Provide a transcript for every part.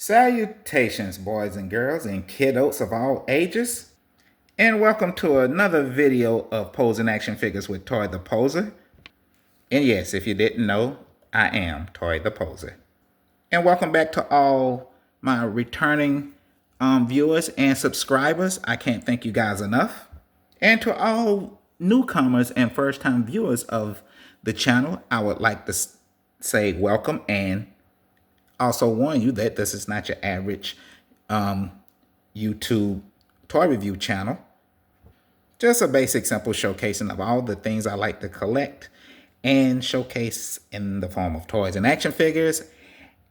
Salutations, boys and girls, and kiddos of all ages, and welcome to another video of posing action figures with Toy the Poser. And yes, if you didn't know, I am Toy the Poser. And welcome back to all my returning viewers and subscribers. I can't thank you guys enough. And to all newcomers and first-time viewers of the channel, I would like to say welcome and also warn you that this is not your average YouTube toy review channel. Just a basic, simple showcasing of all the things I like to collect and showcase in the form of toys and action figures.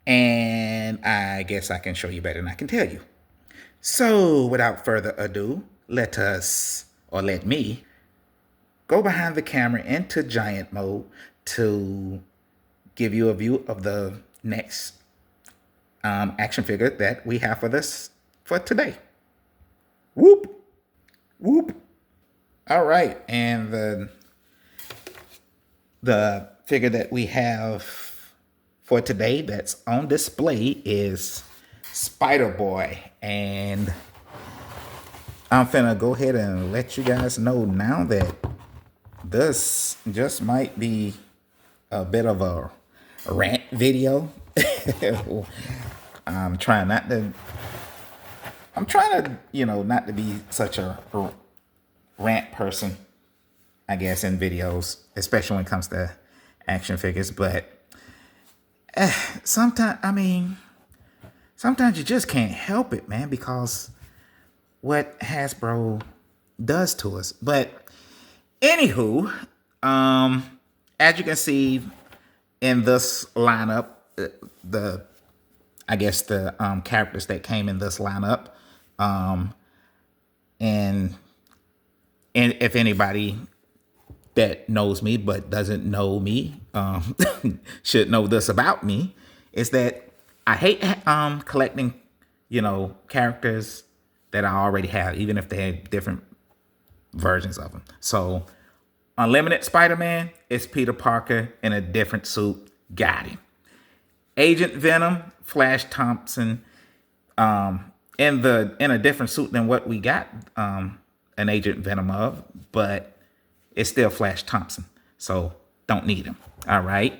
And I guess I can show you better than I can tell you. So without further ado, let me go behind the camera into giant mode to give you a view of the next action figure that we have for today. Whoop, whoop. All right, and the figure that we have for today that's on display is Spider-Boy, and I'm finna go ahead and let you guys know now that this just might be a bit of a rant video. I'm trying to, not to be such a rant person, I guess, in videos, especially when it comes to action figures. But sometimes you just can't help it, man, because what Hasbro does to us. But anywho, as you can see in this lineup, the characters that came in this lineup, and if anybody that knows me but doesn't know me should know this about me, is that I hate collecting, characters that I already have, even if they have different versions of them. So Unlimited Spider-Man is Peter Parker in a different suit. Got him. Agent Venom, Flash Thompson, in a different suit than what we got an Agent Venom of, but it's still Flash Thompson, so don't need him. All right.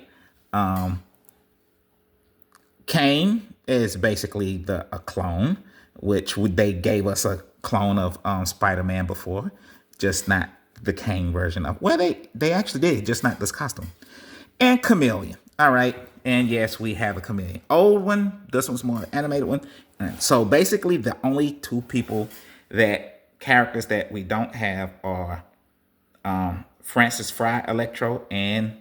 Kane is basically a clone, which they gave us a clone of Spider-Man before, just not the Kane version of. Well, they actually did, just not this costume. And Chameleon. All right. And yes, we have a Chameleon. Old one. This one's more animated one. And so basically, the only two characters that we don't have are Francis Fry Electro and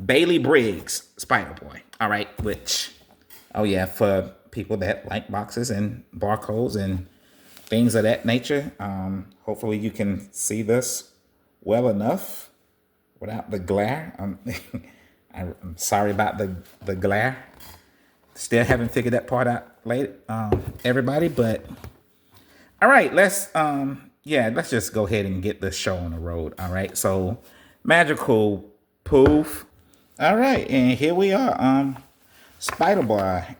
Bailey Briggs Spider-Boy. All right. Which, oh yeah, for people that like boxes and barcodes and things of that nature. Hopefully you can see this well enough without the glare. I'm sorry about the glare. Still haven't figured that part out later, everybody. But all right, let's just go ahead and get this show on the road. All right, so Magical Poof. All right, and here we are. Spider-Boy,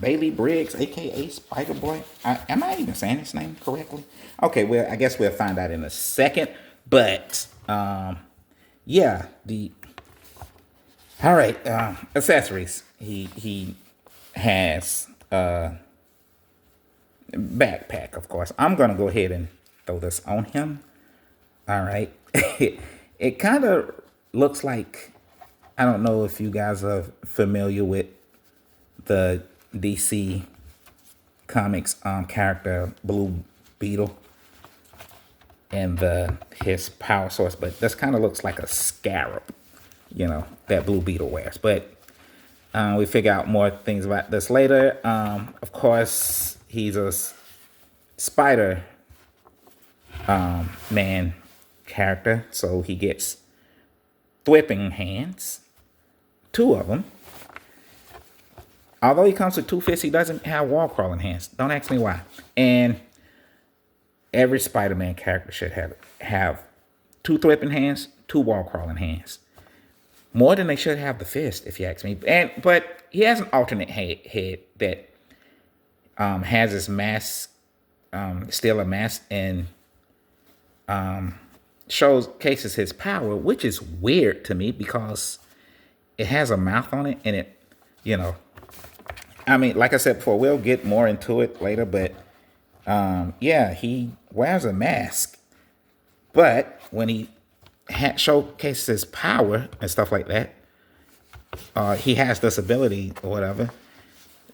Bailey Briggs, aka Spider-Boy. Am I even saying his name correctly? Okay, well, I guess we'll find out in a second. But yeah, all right, accessories. He has a backpack, of course. I'm gonna go ahead and throw this on him. All right. It kind of looks like, I don't know if you guys are familiar with the DC Comics character Blue Beetle and his power source, but this kind of looks like a scarab, that Blue Beetle wears. But we figure out more things about this later. Of course, he's a Spider Man character, so he gets thwipping hands, 2 of them. Although he comes with 2 fists, he doesn't have wall crawling hands. Don't ask me why. And every Spider-Man character should have 2 thwipping hands, 2 wall crawling hands. More than they should have the fist, if you ask me. But he has an alternate head that has his mask, still a mask, and showcases his power, which is weird to me because it has a mouth on it, and it, you know, I mean, like I said before, we'll get more into it later, but yeah, he wears a mask, but when he showcases his power and stuff like that, he has this ability or whatever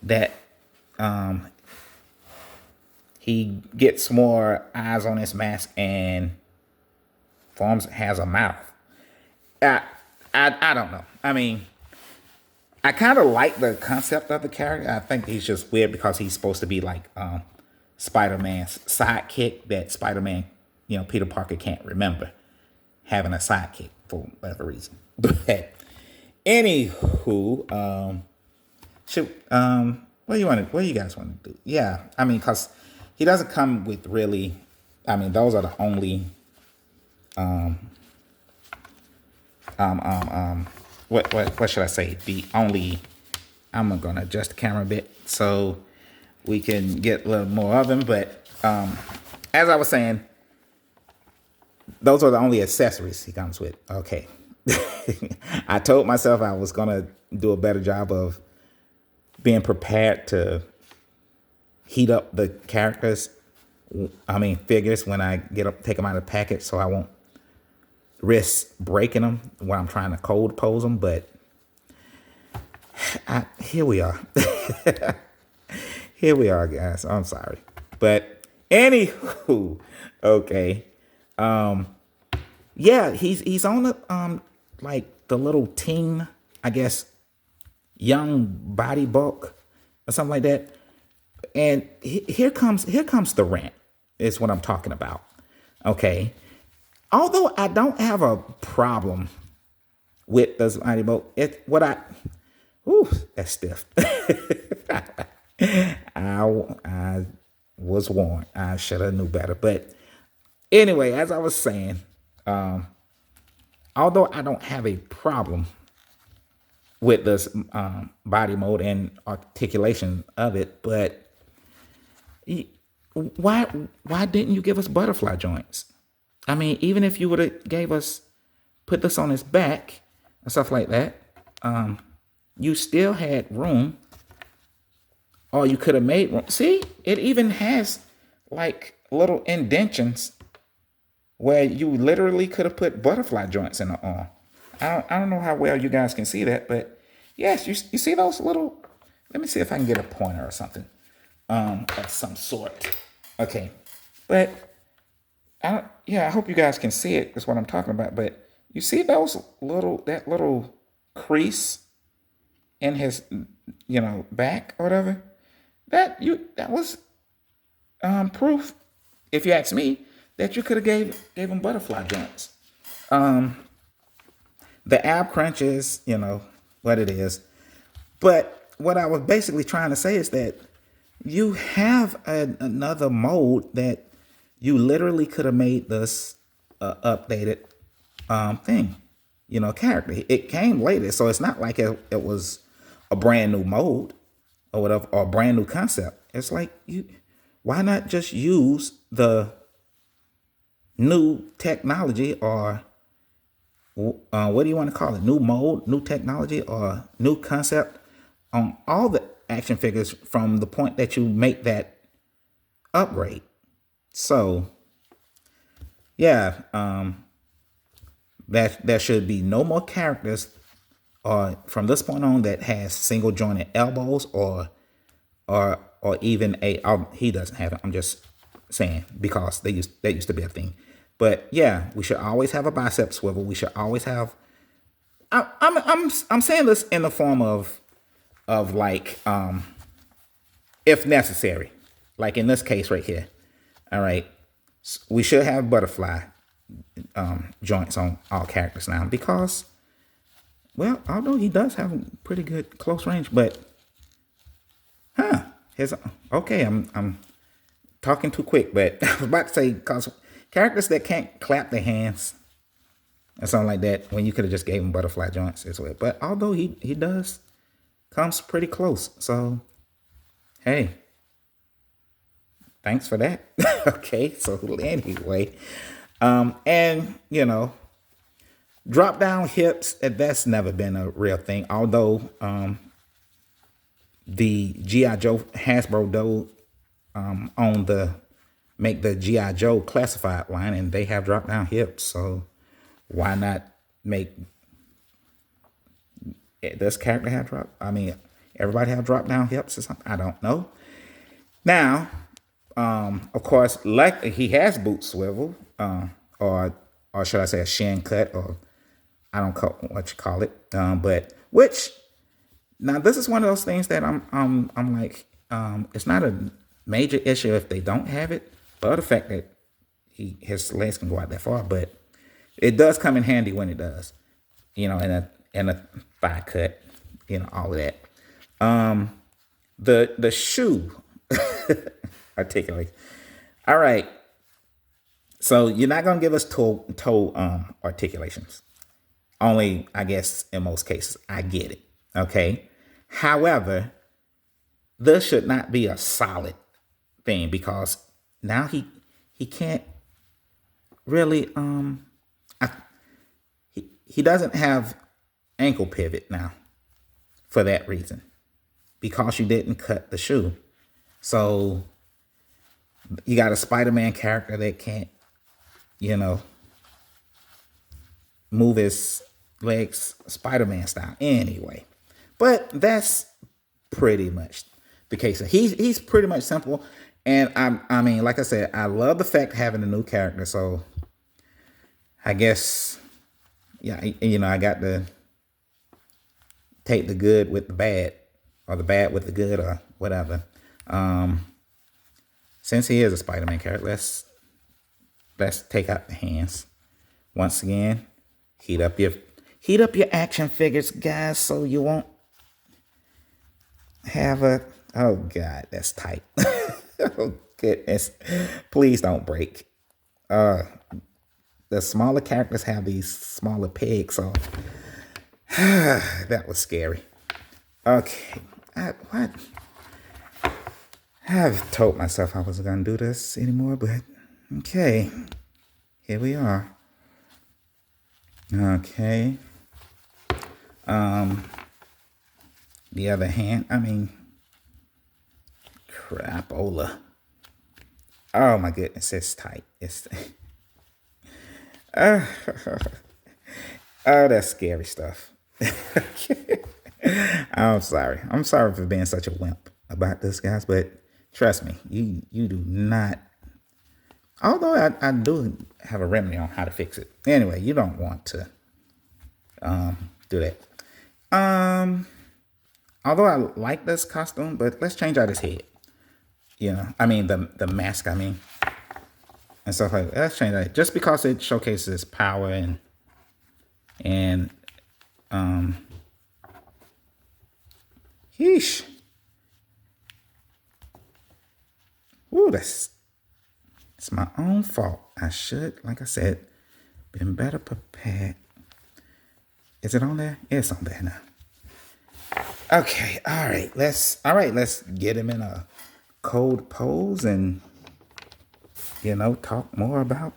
that he gets more eyes on his mask and has a mouth. I don't know. I mean, I kind of like the concept of the character. I think he's just weird because he's supposed to be like Spider-Man's sidekick that Spider-Man, Peter Parker can't remember having a sidekick for whatever reason. But anywho, what do you guys want to do? Yeah, I mean, because he doesn't come with really. I mean, those are the only. What should I say? The only. I'm gonna adjust the camera a bit so we can get a little more of them. But as I was saying, those are the only accessories he comes with. Okay. I told myself I was gonna do a better job of being prepared to heat up the characters. I mean figures when I take them out of the packet, so I won't risk breaking them when I'm trying to cold pose them. But here we are. Here we are, guys. I'm sorry, but anywho, okay. Yeah, he's on the like the little teen, I guess, young body bulk or something like that. And here comes the rant. Is what I'm talking about. Okay. Although I don't have a problem with this body bulk, that's stiff. I was warned. I should have knew better. But anyway, as I was saying, although I don't have a problem with this body mode and articulation of it, but why didn't you give us butterfly joints? I mean, even if you would have put this on his back and stuff like that, you still had room, or you could have made room. See, it even has like little indentions where you literally could have put butterfly joints in the arm. I don't know how well you guys can see that, but yes, you see those little. Let me see if I can get a pointer or something, of some sort. Okay, but I hope you guys can see it. That's what I'm talking about. But you see that little crease in his, back or whatever. That was proof, if you ask me, that you could have gave him butterfly joints. The ab crunch is, what it is. But what I was basically trying to say is that you have another mode that you literally could have made this updated thing, character. It came later, so it's not like it was a brand new mode or whatever, or a brand new concept. It's like, why not just use the new technology, or what do you want to call it? New mode, new technology, or new concept on all the action figures from the point that you make that upgrade. So, yeah, there should be no more characters from this point on that has single jointed elbows or even he doesn't have it. I'm just saying because that used to be a thing. But yeah, we should always have a bicep swivel. We should always have. I'm saying this in the form of like if necessary, like in this case right here. All right, we should have butterfly joints on all characters now because, well, although he does have a pretty good close range, but okay, I'm talking too quick, but I was about to say because characters that can't clap their hands and something like that, when you could have just gave him butterfly joints as well. But although he does comes pretty close. So hey, thanks for that. Okay, so anyway, and drop down hips, that's never been a real thing. Although the G.I. Joe Hasbro dough on the make the G.I. Joe classified line, and they have drop down hips. So why not make this character have drop? I mean, everybody have drop down hips or something? I don't know. Now, of course, like he has boot swivel, or should I say a shin cut, or I don't know what you call it. But which now this is one of those things that I'm like, it's not a major issue if they don't have it, but the fact that his legs can go out that far, but it does come in handy when it does, in a thigh cut, all of that. The shoe articulate. All right. So you're not gonna give us toe articulations. Only, I guess, in most cases. I get it. Okay. However, this should not be a solid thing because now he can't really he doesn't have ankle pivot now for that reason, because you didn't cut the shoe. So you got a Spider-Man character that can't, move his legs Spider-Man style anyway. But that's pretty much the case. He's pretty much simple. And I mean, like I said, I love the fact having a new character. So I guess, yeah, I got to take the good with the bad, or the bad with the good, or whatever. Since he is a Spider-Man character, let's take out the hands. Once again, heat up your action figures, guys, so you won't have oh God, that's tight. Oh goodness. Please don't break. The smaller characters have these smaller pegs, so that was scary. Okay. What? I've told myself I wasn't gonna do this anymore, but okay. Here we are. Okay. The other hand, I mean, crapola. Oh my goodness, it's tight. It's oh, that's scary stuff. I'm sorry. I'm sorry for being such a wimp about this, guys, but trust me, you do not. Although I do have a remedy on how to fix it. Anyway, you don't want to do that. Although I like this costume, but let's change out his head. I mean the mask. I mean, and stuff like that. Let's change that just because it showcases power and yeesh. Ooh, it's my own fault. I should, like I said, been better prepared. Is it on there? It's on there now. Okay, all right. Let's get him in a cold pose and talk more about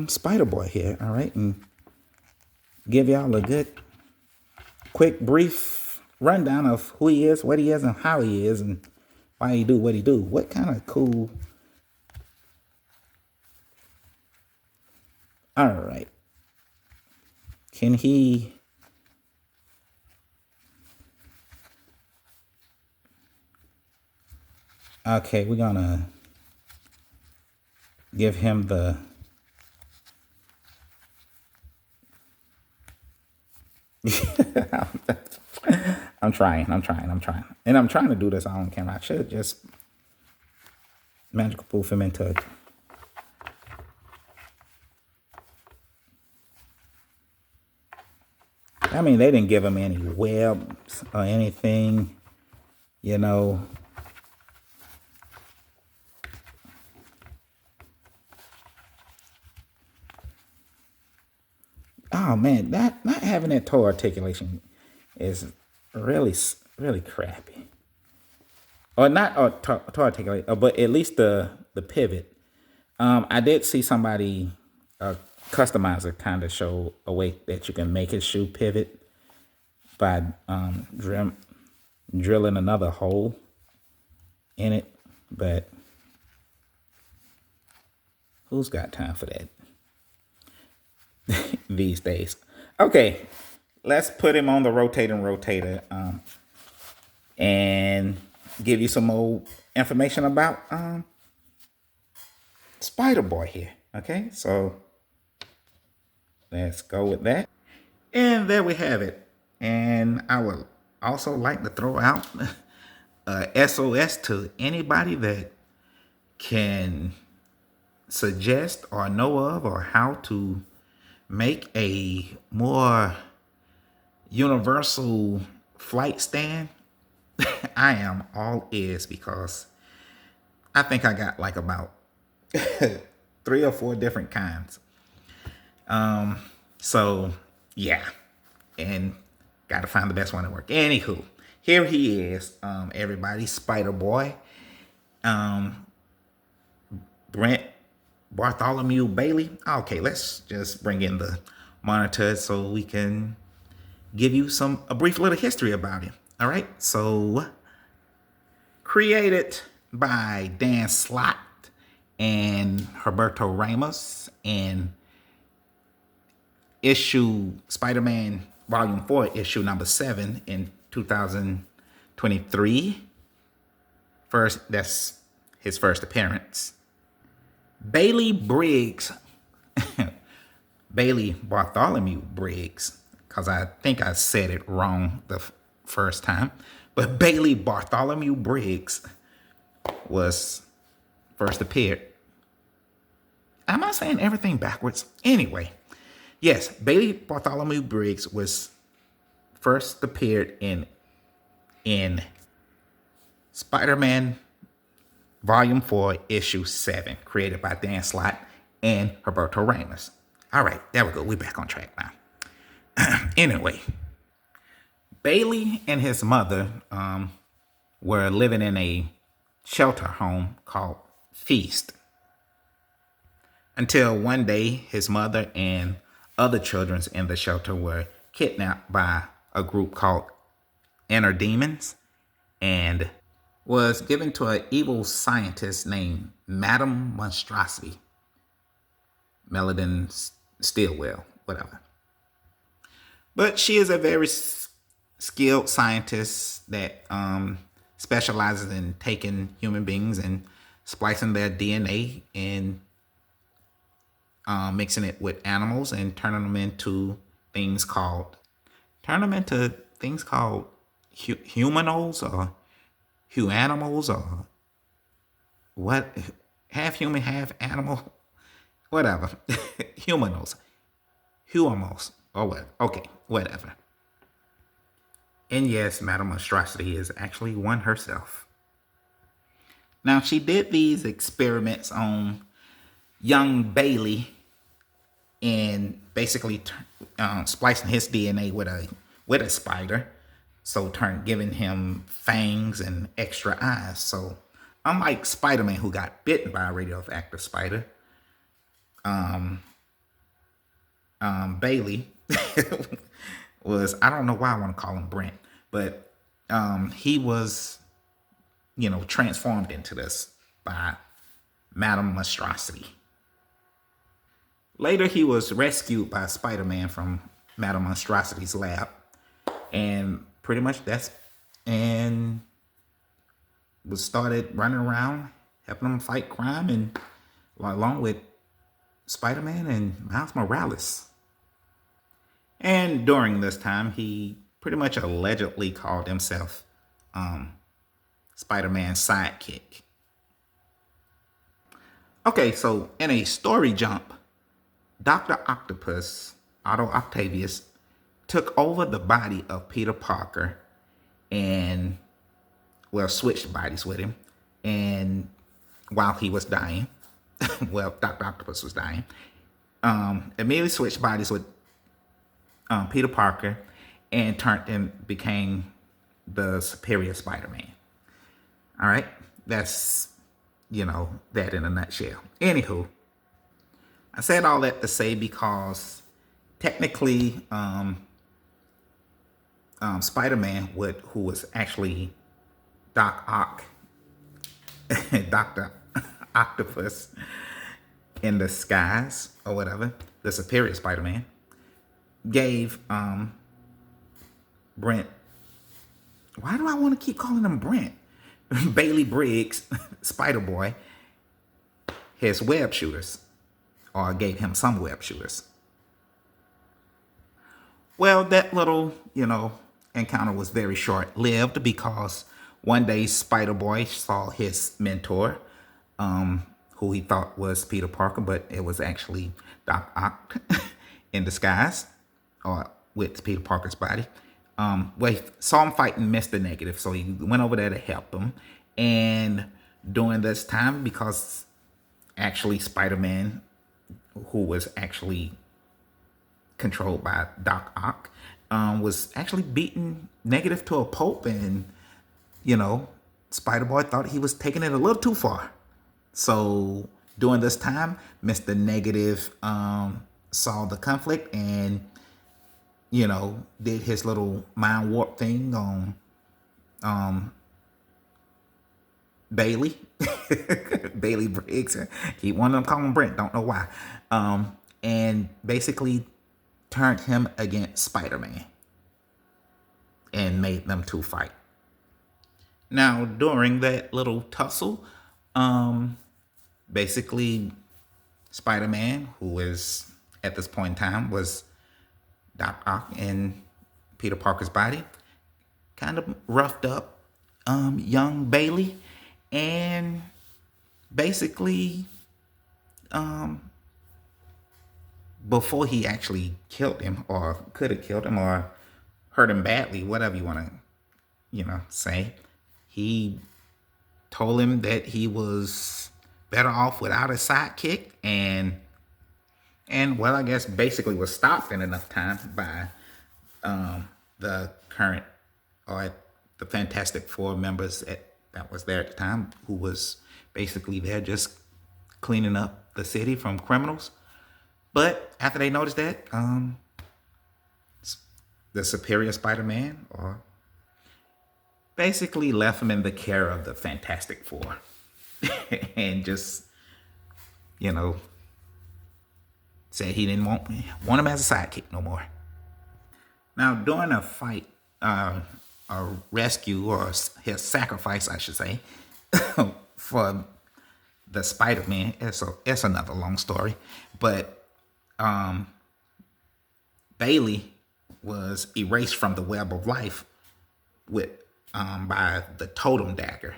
Spider-Boy here, all right? And give y'all a good quick brief rundown of who he is, what he is, and how he is, and why he do what he do. What kind of cool. All right. Can he Okay, we're gonna give him the I'm trying. And I'm trying to do this on camera. I should just magical poof him into I mean, they didn't give him any webs or anything, oh man, not having that toe articulation is really crappy. Or not or toe articulate, but at least the pivot. I did see somebody, a customizer, kind of show a way that you can make his shoe pivot by drilling another hole in it. But who's got time for that these days? Okay, let's put him on the rotating rotator and give you some more information about Spider Boy here. Okay, so let's go with that. And there we have it. And I would also like to throw out a SOS to anybody that can suggest or know of or how to make a more universal flight stand. I am all ears, because I think I got like about 3 or 4 different kinds. So yeah, and got to find the best one to work. Anywho, here he is, everybody, Spider Boy, Brent Bartholomew Bailey. Okay, let's just bring in the monitor so we can give you a brief little history about him. All right, so created by Dan Slott and Humberto Ramos, and issue Spider-Man Volume 4, issue number 7 in 2023. That's his first appearance. Bailey Briggs, Bailey Bartholomew Briggs, because I think I said it wrong the first time, but Bailey Bartholomew Briggs was first appeared. Am I saying everything backwards? Anyway, yes, Bailey Bartholomew Briggs was first appeared in Spider-Man Volume 4, Issue 7, created by Dan Slott and Humberto Ramos. All right, there we go. We're back on track now. Anyway, Bailey and his mother were living in a shelter home called Feast, until one day his mother and other children in the shelter were kidnapped by a group called Inner Demons and was given to an evil scientist named Madame Monstrosity, Meladon Stillwell, whatever. But she is a very skilled scientist that specializes in taking human beings and splicing their DNA and mixing it with animals and turning them into things called humanos or humanimals, or what, half human, half animal, whatever. Humanos, or what? Okay, whatever. And yes, Madame Monstrosity is actually one herself. Now, she did these experiments on young Bailey and basically splicing his DNA with a spider, so giving him fangs and extra eyes. So unlike Spider-Man, who got bitten by a radioactive spider, Bailey was, I don't know why I want to call him Brent, but he was, transformed into this by Madame Monstrosity. Later, he was rescued by Spider-Man from Madame Monstrosity's lab, and pretty much was started running around helping them fight crime, and along with Spider-Man and Miles Morales. And during this time, he pretty much allegedly called himself Spider-Man's sidekick. Okay, so in a story jump, Dr. Octopus, Otto Octavius, took over the body of Peter Parker and, switched bodies with him. And while he was dying, Dr. Octopus was dying, immediately switched bodies with Peter Parker, and turned and became the Superior Spider-Man. All right, that's that in a nutshell. Anywho, I said all that to say because technically, Spider-Man, who was actually Doc Ock, Doctor Octopus in disguise or whatever, the Superior Spider-Man, gave Brent. Why do I want to keep calling him Brent? Bailey Briggs, Spider Boy, his web shooters, or gave him some web shooters. Well, that little, encounter was very short lived because one day Spider Boy saw his mentor, who he thought was Peter Parker, but it was actually Doc Ock in disguise, or with Peter Parker's body. Well, he saw him fighting Mr. Negative, so he went over there to help him. And during this time, because actually Spider-Man, who was actually controlled by Doc Ock, was actually beating Negative to a pulp, and Spider-Boy thought he was taking it a little too far. So during this time, Mr. Negative saw the conflict and did his little mind warp thing on Bailey. Bailey Briggs. He wanted to call him Brent, don't know why. And basically turned him against Spider-Man and made them two fight. Now, during that little tussle, basically Spider-Man, who is at this point in time was Doc Ock in Peter Parker's body, kind of roughed up young Bailey, and basically before he actually killed him, or could have killed him, or hurt him badly, whatever you want to say, he told him that he was better off without a sidekick, and well, I guess basically was stopped in enough time by the current, or the Fantastic Four members that was there at the time, who was basically there just cleaning up the city from criminals. But after they noticed that, the Superior Spider-Man, or basically left him in the care of the Fantastic Four, and just said he didn't want him as a sidekick no more. Now, during a fight, a rescue, or his sacrifice, I should say, for the Spider-Man, it's another long story, but Bailey was erased from the web of life by the totem dagger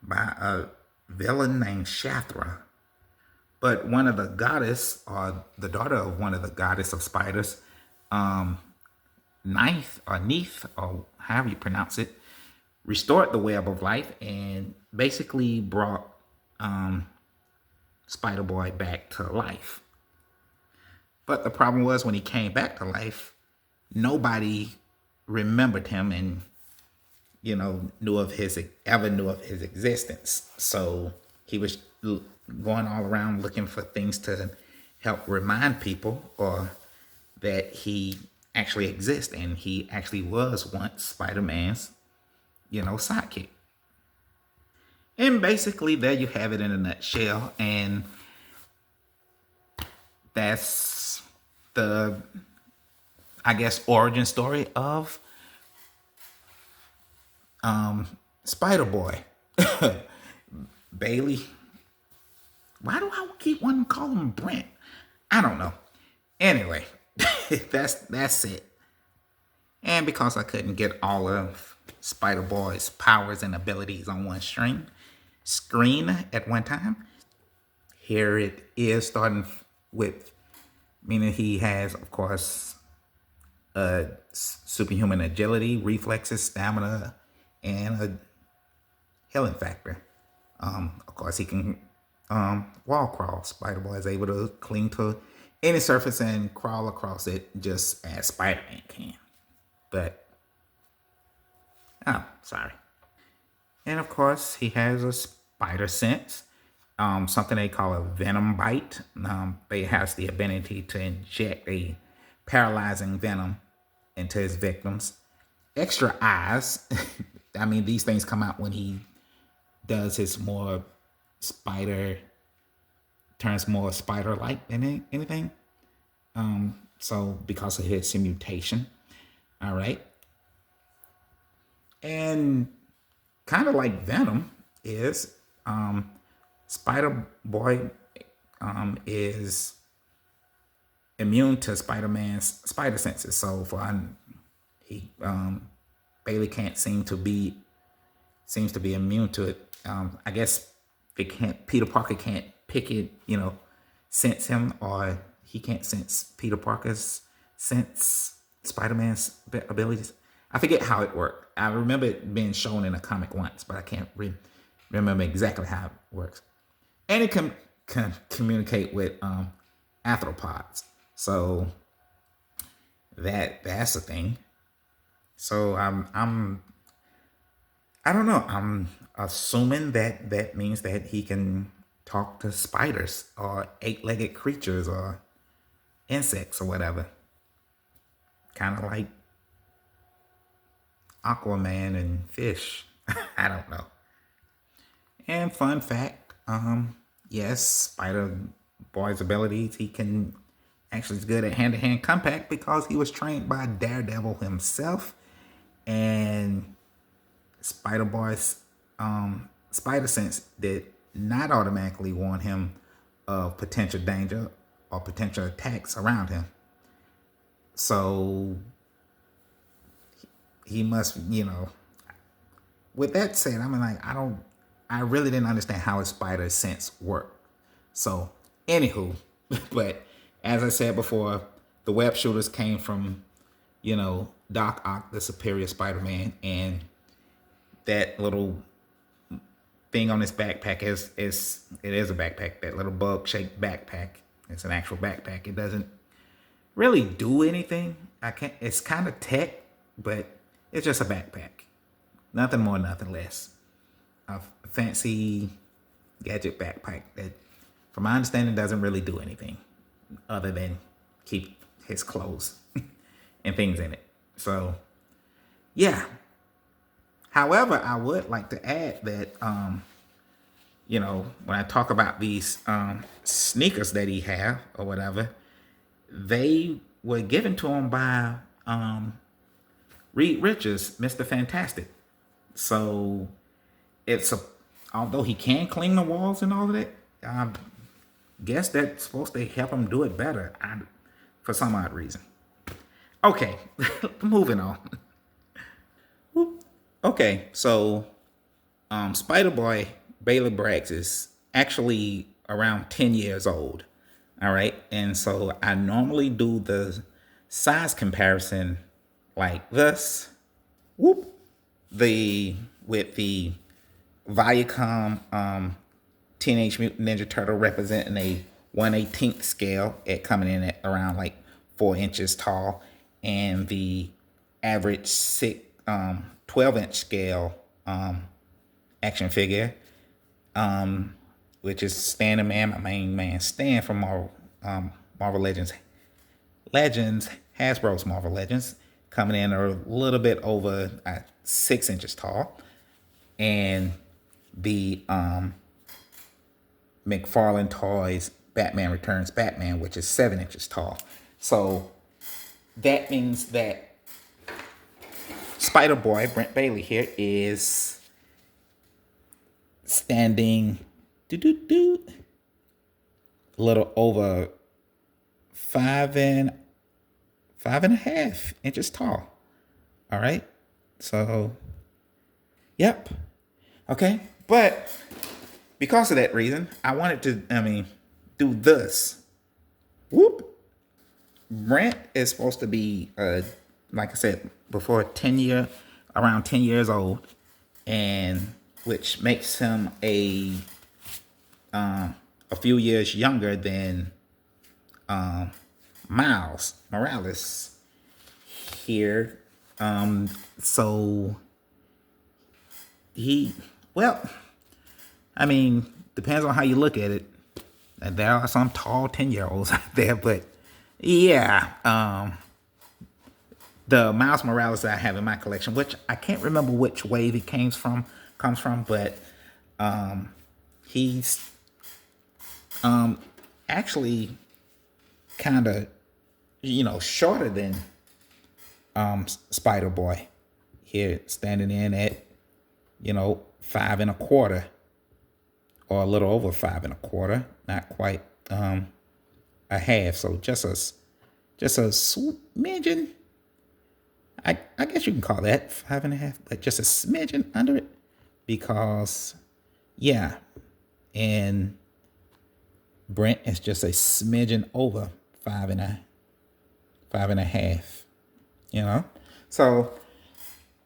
by a villain named Shathra. But one of the goddess, or the daughter of one of the goddess of spiders, Neith, or however you pronounce it, restored the web of life and basically brought Spider-Boy back to life. But the problem was, when he came back to life, nobody remembered him and knew of his existence. So he was going all around looking for things to help remind people, or that he actually exists, and he actually was once Spider-Man's sidekick. And basically there you have it in a nutshell, and that's the, I guess, origin story of Spider-Boy. Bailey. Why do I keep wanting to call him Brent? I don't know. Anyway, that's it. And because I couldn't get all of Spider-Boy's powers and abilities on one screen at one time, here it is, starting with, meaning he has, of course, superhuman agility, reflexes, stamina, and a healing factor. Of course, he can wall crawl. Spider-Boy is able to cling to any surface and crawl across it just as Spider-Man can. But, oh, sorry. And of course, he has a spider sense, something they call a venom bite. It has the ability to inject a paralyzing venom into his victims. Extra eyes. I mean, these things come out when he does his more spider, turns more spider-like than anything. So because of his mutation. All right. And kind of like Venom is, Spider Boy is immune to Spider-Man's spider senses. So he Bailey can't seems to be immune to it. I guess Peter Parker can't pick it, sense him, or he can't sense Peter Parker's sense Spider-Man's abilities. I forget how it worked. I remember it being shown in a comic once, but I can't remember exactly how it works. And it can communicate with arthropods. So that's a thing. So I don't know. I'm assuming that means that he can talk to spiders or eight-legged creatures or insects or whatever. Kind of like Aquaman and fish. I don't know. And fun fact, yes, Spider Boy's abilities, he can actually is good at hand-to-hand combat because he was trained by Daredevil himself. And Spider Boy's spider sense did not automatically warn him of potential danger or potential attacks around him. So he must, with that said, I mean, like, I really didn't understand how his spider sense worked. So, anywho, but as I said before, the web shooters came from, Doc Ock, the superior Spider-Man, and that little thing on his backpack is a backpack. That little bug-shaped backpack. It's an actual backpack. It doesn't really do anything. It's kind of tech, but it's just a backpack. Nothing more, nothing less. A fancy gadget backpack that, from my understanding, doesn't really do anything other than keep his clothes and things in it. So, yeah. However, I would like to add that, when I talk about these sneakers that he have or whatever, they were given to him by Reed Richards, Mr. Fantastic. So although he can clean the walls and all of that, I guess that's supposed to help him do it better for some odd reason. Okay, moving on. Okay, so Spider-Boy Bailey Braggs is actually around 10 years old. All right, and so I normally do the size comparison like this. Whoop. With the Viacom Teenage Mutant Ninja Turtle representing a 1/18th scale at coming in at around like 4 inches tall, and the average 12-inch scale action figure, which is Stan the Man, my main man Stan from Marvel Legends, Hasbro's Marvel Legends, coming in a little bit over 6 inches tall, and the McFarlane Toys Batman Returns Batman, which is 7 inches tall. So that means that Spider-Boy, Brent Bailey here, is standing a little over 5.5 inches tall. All right. So, yep. Okay. But because of that reason, I wanted to, do this. Whoop. Brent is supposed to be, like I said before, around 10 years old, and which makes him a few years younger than Miles Morales here. So he, well, I mean, depends on how you look at it. There are some tall 10-year-olds out there, but yeah, the Miles Morales that I have in my collection, which I can't remember which wave it comes from, but he's actually kind of, shorter than Spider Boy. Here, standing in at 5 1/4, or a little over 5 1/4, not quite a half. So just a smidgen. I guess you can call that 5 1/2, but just a smidgen under it, because yeah, and Brent is just a smidgen over 5 1/2. So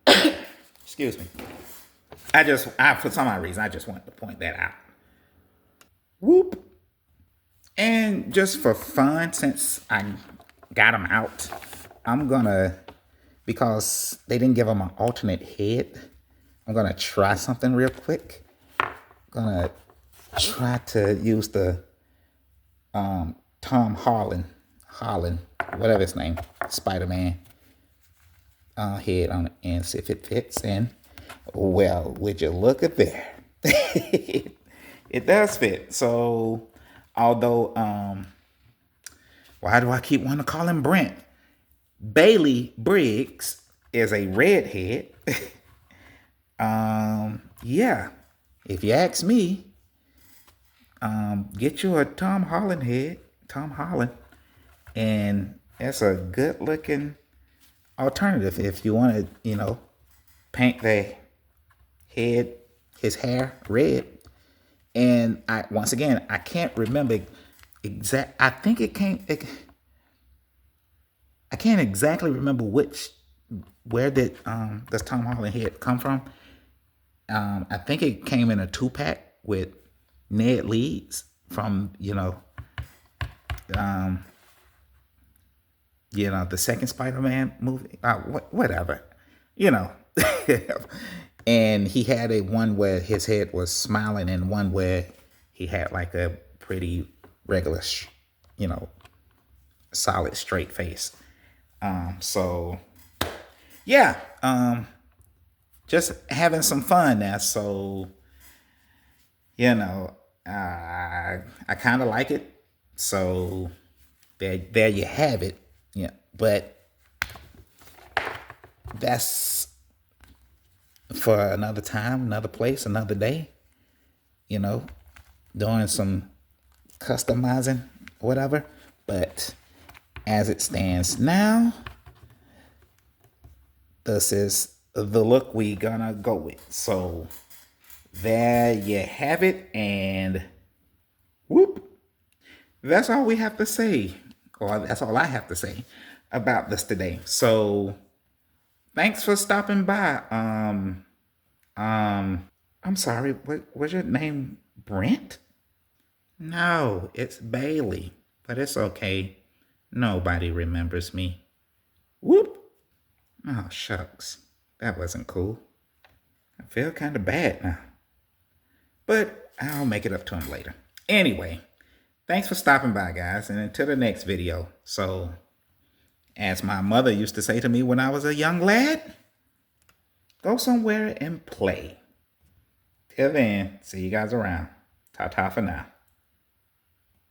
excuse me. For some odd reason, I just wanted to point that out. Whoop. And just for fun, since I got them out, I'm gonna, because they didn't give them an alternate head, I'm gonna try something real quick. Gonna try to use the Tom Holland, whatever his name, Spider-Man head on it, and see if it fits. And well, would you look at there? It does fit. So although why do I keep wanting to call him Brent? Bailey Briggs is a redhead. Yeah, if you ask me, get you a Tom Holland head, Tom Holland, and that's a good looking alternative if you want to, paint his hair red. And once again, I can't remember I think I can't exactly remember where did this Tom Holland head come from. I think it came in a 2-pack with Ned Leeds from, the second Spider-Man movie, whatever, and he had a one where his head was smiling, and one where he had like a pretty regular, solid straight face. So yeah, just having some fun now. So, I kind of like it. So there you have it. Yeah, but that's for another time, another place, another day. Doing some customizing, whatever. But as it stands now, this is the look we gonna go with. So there you have it, and whoop, that's all we have to say, or that's all I have to say about this today. So thanks for stopping by. I'm sorry, what was your name? Brent? No, it's Bailey, but it's okay. Nobody remembers me. Whoop. Oh, shucks. That wasn't cool. I feel kind of bad now. But I'll make it up to him later. Anyway, thanks for stopping by, guys, and until the next video. So, as my mother used to say to me when I was a young lad, go somewhere and play. Till then, see you guys around. Ta-ta for now.